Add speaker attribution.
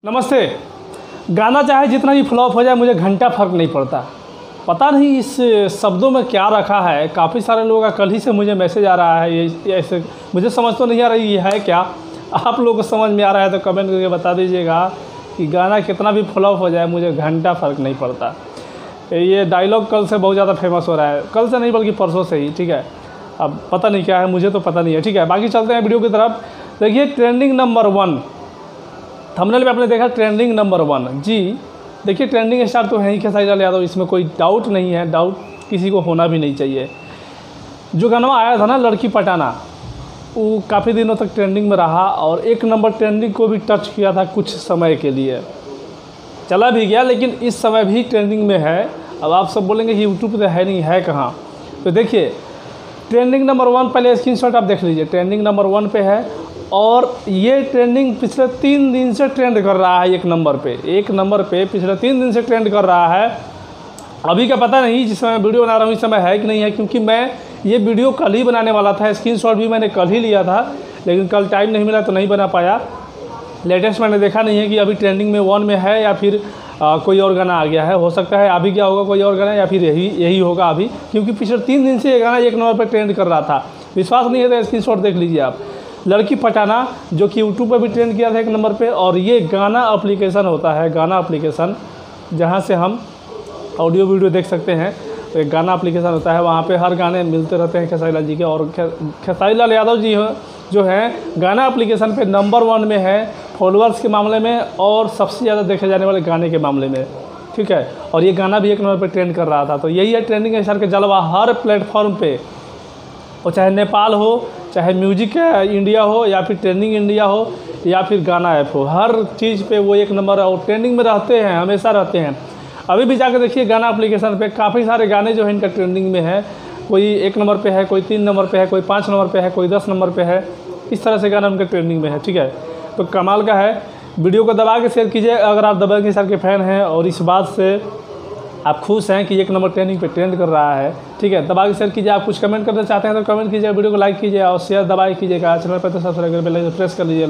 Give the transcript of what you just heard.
Speaker 1: नमस्ते। गाना चाहे जितना भी फ्लॉप हो जाए मुझे घंटा फ़र्क नहीं पड़ता। पता नहीं इस शब्दों में क्या रखा है। काफ़ी सारे लोगों का कल ही से मुझे मैसेज आ रहा है ये ऐसे, मुझे समझ तो नहीं आ रही ये है क्या। आप लोगों को समझ में आ रहा है तो कमेंट करके बता दीजिएगा कि गाना कितना भी फ्लॉप हो जाए मुझे घंटा फ़र्क नहीं पड़ता। ये डायलॉग कल से बहुत ज़्यादा फेमस हो रहा है, कल से नहीं बल्कि परसों से ही। ठीक है, अब पता नहीं क्या है, मुझे तो पता नहीं है। ठीक है, बाकी चलते हैं वीडियो की तरफ। देखिए ट्रेंडिंग नंबर 1, थंबनेल पे आपने देखा ट्रेंडिंग नंबर 1 जी। देखिए ट्रेंडिंग स्टार तो है ही खेसारी लाल यादव, इसमें कोई डाउट नहीं है, डाउट किसी को होना भी नहीं चाहिए। जो गाना आया था ना लड़की पटाना, वो काफ़ी दिनों तक ट्रेंडिंग में रहा और 1 नंबर ट्रेंडिंग को भी टच किया था कुछ समय के लिए, चला भी गया, लेकिन इस समय भी ट्रेंडिंग में है। अब आप सब बोलेंगे कि यूट्यूब पे है नहीं, है कहाँ। तो देखिए ट्रेंडिंग नंबर 1 पहले स्क्रीनशॉट आप देख लीजिए, ट्रेंडिंग नंबर 1 पे है और ये ट्रेंडिंग पिछले 3 दिन से ट्रेंड कर रहा है। 1 नंबर पे पिछले 3 दिन से ट्रेंड कर रहा है। अभी का पता नहीं, जिस समय वीडियो बना रहा हूँ इस समय है कि नहीं है, क्योंकि मैं ये वीडियो कल ही बनाने वाला था। स्क्रीनशॉट भी मैंने कल ही लिया था, लेकिन कल टाइम नहीं मिला तो नहीं बना पाया। लेटेस्ट मैंने देखा नहीं है कि अभी ट्रेंडिंग में 1 में है या फिर कोई और गाना आ गया है। हो सकता है अभी क्या होगा, कोई और गाना, या फिर यही होगा अभी, क्योंकि पिछले 3 दिन से ये गाना 1 नंबर पर ट्रेंड कर रहा था। विश्वास नहीं है तो स्क्रीनशॉट देख लीजिए आप। लड़की पटाना जो कि यूट्यूब पर भी ट्रेंड किया था 1 नंबर पे, और ये गाना एप्लीकेशन होता है, गाना एप्लीकेशन जहाँ से हम ऑडियो वीडियो देख सकते हैं। तो एक गाना एप्लीकेशन होता है, वहाँ पे हर गाने मिलते रहते हैं खेसारी लाल जी के। और खेसारी लाल यादव जी जो हैं गाना एप्लीकेशन पे नंबर 1 में है फॉलोअर्स के मामले में और सबसे ज़्यादा देखे जाने वाले गाने के मामले में। ठीक है, और ये गाना भी 1 नंबर पर ट्रेंड कर रहा था। तो यही है ट्रेंडिंग स्टार के जलवा, हर प्लेटफॉर्म पे, और चाहे नेपाल हो, चाहे म्यूजिक इंडिया हो, या फिर ट्रेंडिंग इंडिया हो, या फिर गाना ऐप हो, हर चीज़ पे वो 1 नंबर और ट्रेंडिंग में रहते हैं, हमेशा रहते हैं। अभी भी जाकर देखिए गाना एप्लीकेशन पे काफ़ी सारे गाने जो हैं इनका ट्रेंडिंग में है। कोई 1 नंबर पे है, कोई 3 नंबर पे है, कोई 5 नंबर पे है, कोई 10 नंबर पे है। इस तरह से गाना उनके ट्रेंडिंग में है। ठीक है, तो कमाल का है। वीडियो को दबा के शेयर कीजिए अगर आप दबंग सर के फ़ैन हैं और इस बात से आप खुश हैं कि 1 नंबर ट्रेंडिंग पे ट्रेंड कर रहा है। ठीक है, दबा के शेयर कीजिए। आप कुछ कमेंट करना चाहते हैं तो कमेंट कीजिए, वीडियो को लाइक कीजिए और शेयर दबा कीजिएगा। चैनल पर तो सब्सक्राइब कर बेल आइकन प्रेस कर लीजिए।